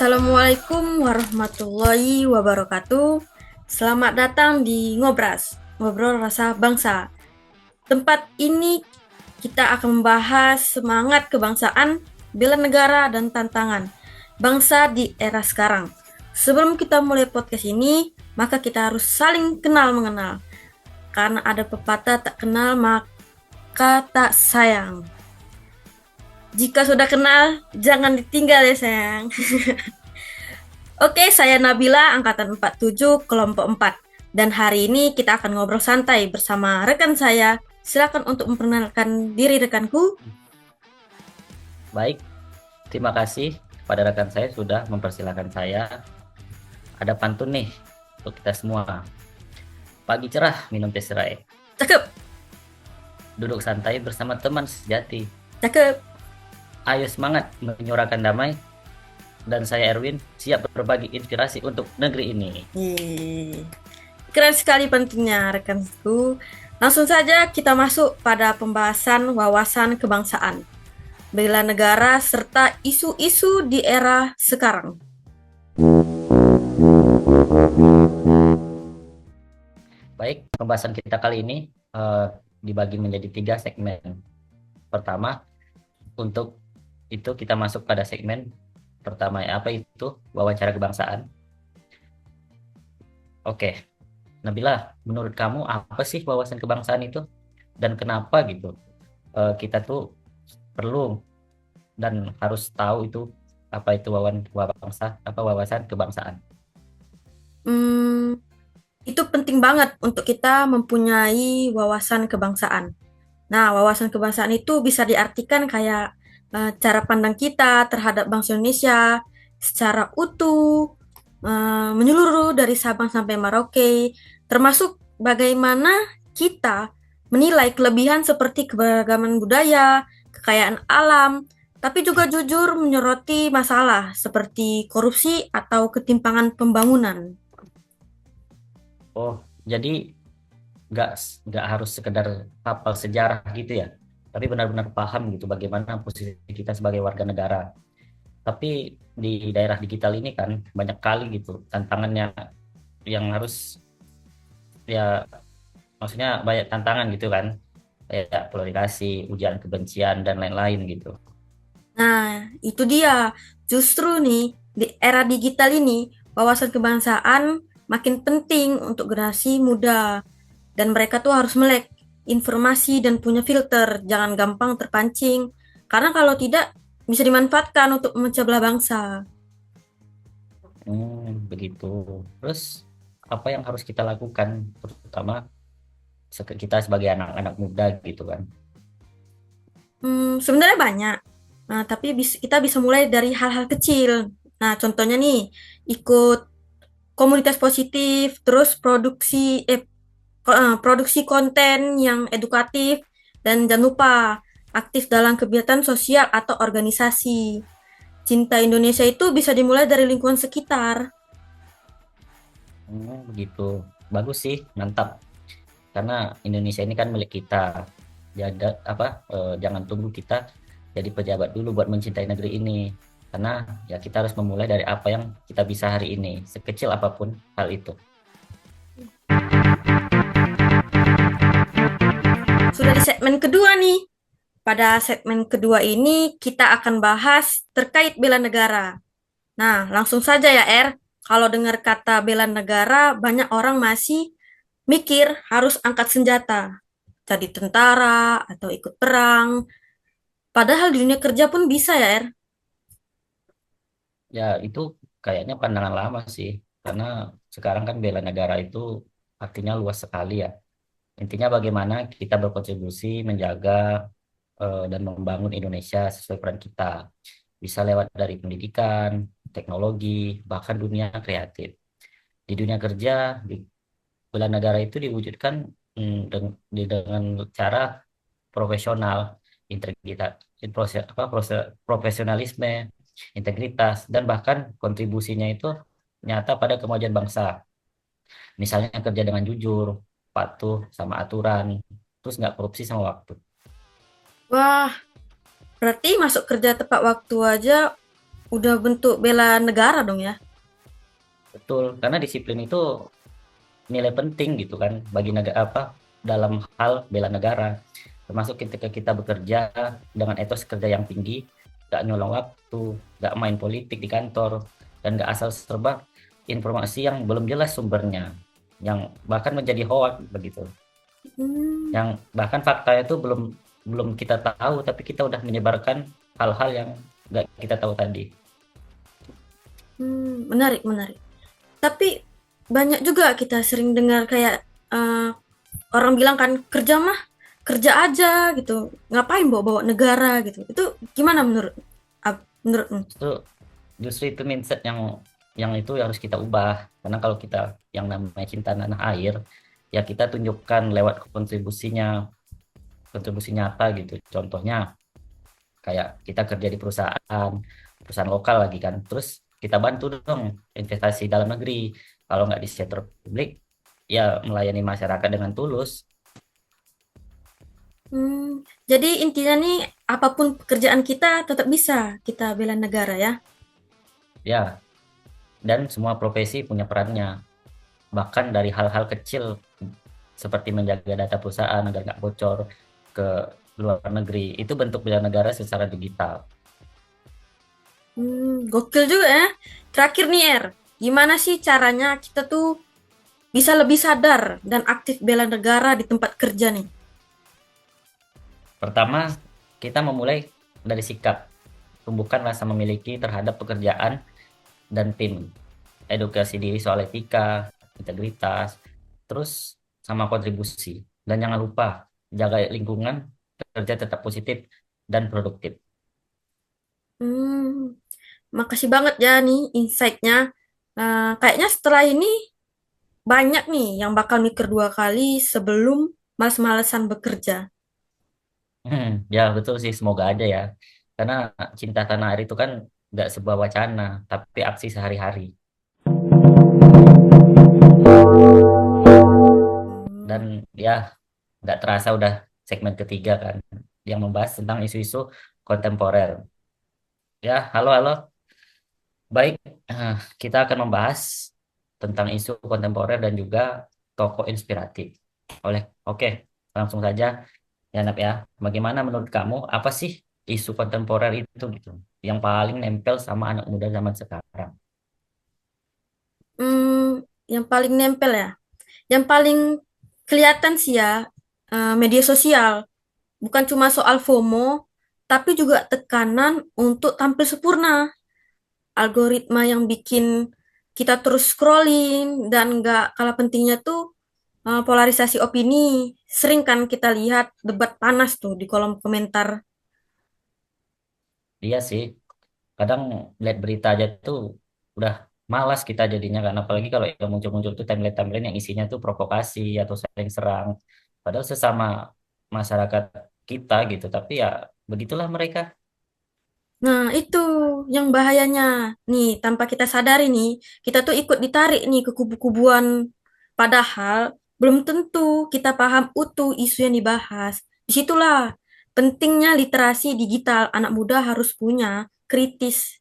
Assalamualaikum warahmatullahi wabarakatuh. Selamat datang di Ngobras, Ngobrol Rasa Bangsa. Tempat ini kita akan membahas semangat kebangsaan, bela negara, dan tantangan bangsa di era sekarang. Sebelum kita mulai podcast ini, maka kita harus saling kenal mengenal. Karena ada pepatah tak kenal maka tak sayang. Jika sudah kenal, jangan ditinggal ya sayang. Oke, saya Nabila, angkatan 47, kelompok 4. Dan hari ini kita akan ngobrol santai bersama rekan saya. Silakan untuk memperkenalkan diri rekanku. Baik, terima kasih kepada rekan saya sudah mempersilahkan saya. Ada pantun nih untuk kita semua. Pagi cerah minum teh serai, Cakep, duduk santai bersama teman sejati. cakep. Ayo semangat menyuarakan damai. Dan saya Erwin siap berbagi inspirasi untuk negeri ini. Yeay. Keren sekali pentingnya rekanku. Langsung saja kita masuk pada pembahasan wawasan kebangsaan, bela negara, serta isu-isu di era sekarang. Baik, pembahasan kita kali ini dibagi menjadi 3 segmen. Pertama, untuk itu kita masuk pada segmen pertama, apa itu wawancara kebangsaan. Oke, Nabila, menurut kamu apa sih wawasan kebangsaan itu dan kenapa gitu kita tuh perlu dan harus tahu itu apa itu wawasan kebangsaan. Hmm, itu penting banget untuk kita mempunyai wawasan kebangsaan. Nah, wawasan kebangsaan itu bisa diartikan kayak cara pandang kita terhadap bangsa Indonesia secara utuh, menyeluruh dari Sabang sampai Merauke, termasuk bagaimana kita menilai kelebihan seperti keberagaman budaya, kekayaan alam, tapi juga jujur menyoroti masalah seperti korupsi atau ketimpangan pembangunan. Oh, jadi nggak nggak harus sekedar hafal sejarah gitu ya, tapi benar-benar paham gitu bagaimana posisi kita sebagai warga negara. Tapi di daerah digital ini kan banyak kali gitu tantangannya yang harus, ya maksudnya banyak tantangan gitu kan, kayak polarisasi, ujian kebencian dan lain-lain gitu. Nah, itu dia. Justru nih, di era digital ini, wawasan kebangsaan makin penting untuk generasi muda. Dan mereka tuh harus melek informasi dan punya filter, jangan gampang terpancing. Karena kalau tidak, bisa dimanfaatkan untuk memecah belah bangsa. Begitu. Terus apa yang harus kita lakukan, terutama kita sebagai anak-anak muda gitu kan? Sebenarnya banyak. Nah, tapi kita bisa mulai dari hal-hal kecil. Nah, contohnya nih, ikut komunitas positif, terus produksi konten yang edukatif, dan jangan lupa aktif dalam kegiatan sosial atau organisasi. Cinta Indonesia itu bisa dimulai dari lingkungan sekitar. Begitu. Bagus sih, mantap. Karena Indonesia ini kan milik kita. Jadi apa? Jangan tunggu kita jadi pejabat dulu buat mencintai negeri ini. Karena ya kita harus memulai dari apa yang kita bisa hari ini, sekecil apapun hal itu. Sudah di segmen kedua nih. Pada segmen kedua ini kita akan bahas terkait bela negara. Nah, langsung saja ya kalau dengar kata bela negara, banyak orang masih mikir harus angkat senjata, jadi tentara atau ikut perang. Padahal di dunia kerja pun bisa ya Ya itu kayaknya pandangan lama sih. Karena sekarang kan bela negara itu artinya luas sekali ya. Intinya bagaimana kita berkontribusi menjaga dan membangun Indonesia sesuai peran kita. Bisa lewat dari pendidikan, teknologi, bahkan dunia kreatif. Di dunia kerja, di bela negara itu diwujudkan dengan cara profesional, integritas, profesionalisme, integritas, dan bahkan kontribusinya itu nyata pada kemajuan bangsa. Misalnya kerja dengan jujur, patuh sama aturan, terus nggak korupsi sama waktu. Wah, berarti masuk kerja tepat waktu aja udah bentuk bela negara dong ya. Betul, karena disiplin itu nilai penting gitu kan bagi negara apa dalam hal bela negara. Termasuk ketika kita bekerja dengan etos kerja yang tinggi, gak nyolong waktu, gak main politik di kantor, dan gak asal serba informasi yang belum jelas sumbernya, yang bahkan menjadi hoax begitu. Hmm, Yang bahkan fakta itu belum belum kita tahu, tapi kita udah menyebarkan hal-hal yang gak kita tahu tadi. menarik, menarik. Tapi banyak juga kita sering dengar kayak orang bilang kan kerja mah kerja aja gitu. Ngapain bawa-bawa negara gitu. Itu gimana menurutmu? Justru justru itu mindset yang itu harus kita ubah, karena kalau kita yang namanya cinta tanah air ya kita tunjukkan lewat kontribusi nyata gitu. Contohnya kayak kita kerja di perusahaan perusahaan lokal lagi kan, terus kita bantu dong investasi dalam negeri. Kalau nggak di sektor publik ya melayani masyarakat dengan tulus. Jadi intinya nih apapun pekerjaan kita tetap bisa kita bela negara ya. Ya, dan semua profesi punya perannya, bahkan dari hal-hal kecil seperti menjaga data perusahaan agar nggak bocor ke luar negeri. Itu bentuk bela negara secara digital. Gokil juga ya. Terakhir nih gimana sih caranya kita tuh bisa lebih sadar dan aktif bela negara di tempat kerja nih? Pertama, kita memulai dari sikap. Tumbuhkan rasa memiliki terhadap pekerjaan dan tim. Edukasi diri soal etika, integritas, terus sama kontribusi. Dan jangan lupa, jaga lingkungan kerja tetap positif dan produktif. Hmm, Makasih banget ya nih insight-nya. Kayaknya setelah ini banyak nih yang bakal mikir dua kali sebelum males-malesan bekerja. Ya betul sih, semoga aja ya. Karena cinta tanah air itu kan nggak sebuah wacana, tapi aksi sehari-hari. Dan Hmm, ya nggak terasa udah segmen ketiga kan, yang membahas tentang isu-isu kontemporer. Ya, halo halo. Baik, kita akan membahas tentang isu kontemporer dan juga tokoh inspiratif. Oke, langsung saja ya Nap ya. Bagaimana menurut kamu apa sih isu kontemporer itu gitu yang paling nempel sama anak muda zaman sekarang? yang paling nempel ya, yang paling kelihatan sih ya media sosial. Bukan cuma soal FOMO, tapi juga tekanan untuk tampil sempurna. Algoritma yang bikin kita terus scrolling dan nggak kalah pentingnya tuh polarisasi opini. Sering kan kita lihat debat panas tuh di kolom komentar. Iya sih, kadang lihat berita aja tuh udah malas kita jadinya kan, apalagi kalau yang muncul-muncul tuh timeline-timeline yang isinya tuh provokasi atau saling serang. Padahal sesama masyarakat kita gitu, tapi ya begitulah mereka. Nah, itu yang bahayanya. Nih, tanpa kita sadari nih, kita tuh ikut ditarik nih ke kubu-kubuan. Padahal belum tentu kita paham utuh isu yang dibahas. Disitulah pentingnya literasi digital anak muda harus punya, kritis,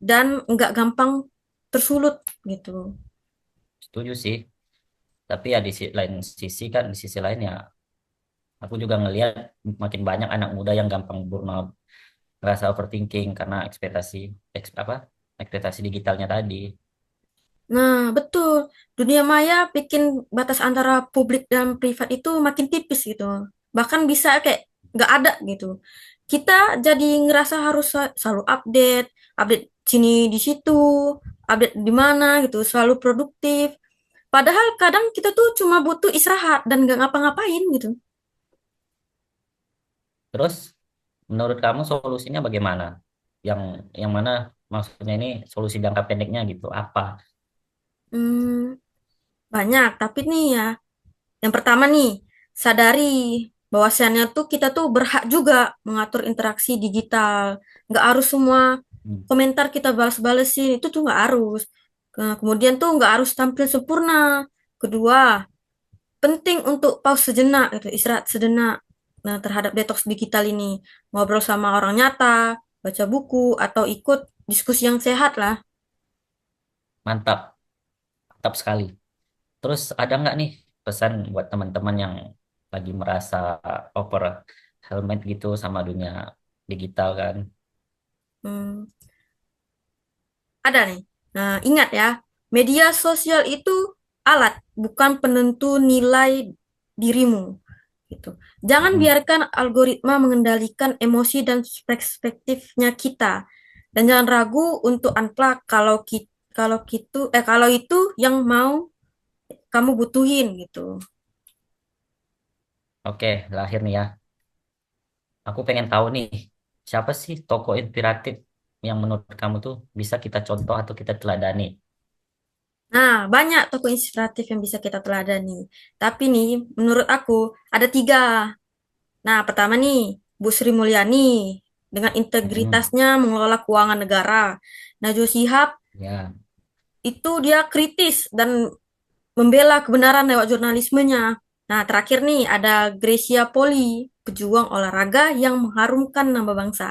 dan nggak gampang tersulut gitu. Setuju sih, tapi ya di lain sisi kan, di sisi lain ya aku juga ngelihat makin banyak anak muda yang gampang burnout, ngerasa overthinking karena apa ekspektasi digitalnya tadi. Nah, betul. Dunia maya bikin batas antara publik dan privat itu makin tipis gitu. Bahkan bisa kayak nggak ada gitu. Kita jadi ngerasa harus selalu update, update sini di situ, update di mana gitu, selalu produktif. Padahal kadang kita tuh cuma butuh istirahat dan nggak ngapa-ngapain gitu. Terus menurut kamu solusinya bagaimana? Yang yang mana maksudnya ini solusi jangka pendeknya gitu? Apa? Hmm, Banyak, tapi nih ya, yang pertama nih, sadari bahwasannya tuh kita tuh berhak juga mengatur interaksi digital. Nggak harus semua Hmm. komentar kita balas-balesin, itu tuh nggak harus. Kemudian tuh nggak harus tampil sempurna. Kedua, penting untuk pause sejenak, gitu, istirahat sejenak. Nah, terhadap detox digital ini, ngobrol sama orang nyata, baca buku, atau ikut diskusi yang sehat lah. Mantap, mantap sekali. Terus ada nggak nih pesan buat teman-teman yang lagi merasa over helmet gitu sama dunia digital kan? Hmm, ada nih. Nah, ingat ya, media sosial itu alat, bukan penentu nilai dirimu. Gitu. Jangan Mm-mm. biarkan algoritma mengendalikan emosi dan perspektifnya kita. Dan jangan ragu untuk unplug kalau itu yang mau kamu butuhin gitu. Oke, lahir nih ya. Aku pengen tahu nih, siapa sih tokoh inspiratif yang menurut kamu tuh bisa kita contoh atau kita teladani? Nah, banyak tokoh inspiratif yang bisa kita teladani. Tapi nih, menurut aku ada tiga. Nah, pertama nih, Bu Sri Mulyani dengan Mm-mm. integritasnya mengelola keuangan negara. Najwa Shihab Ya, itu dia kritis dan membela kebenaran lewat jurnalismenya. Nah, terakhir nih ada Gracia Poli, pejuang olahraga yang mengharumkan nama bangsa.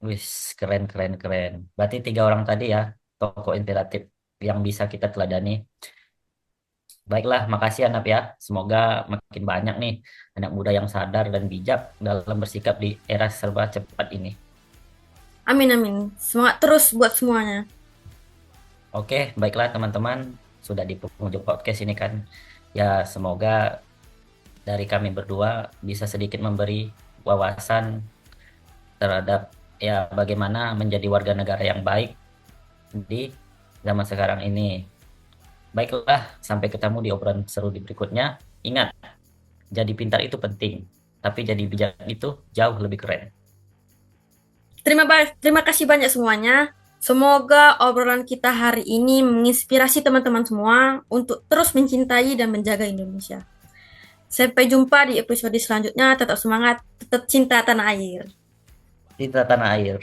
wis keren keren keren. Berarti tiga orang tadi ya tokoh inspiratif yang bisa kita teladani. Baiklah, makasih ya Nap ya. Semoga makin banyak nih anak muda yang sadar dan bijak dalam bersikap di era serba cepat ini. Amin, amin. Semangat terus buat semuanya. Oke, baiklah teman-teman, sudah di penghujung podcast ini kan. Ya, semoga dari kami berdua bisa sedikit memberi wawasan terhadap ya bagaimana menjadi warga negara yang baik di zaman sekarang ini. Baiklah, sampai ketemu di obrolan seru di berikutnya. Ingat, jadi pintar itu penting, tapi jadi bijak itu jauh lebih keren. Terima kasih banyak semuanya. Semoga obrolan kita hari ini menginspirasi teman-teman semua untuk terus mencintai dan menjaga Indonesia. Sampai jumpa di episode selanjutnya. Tetap semangat, tetap cinta tanah air. Di tanah air.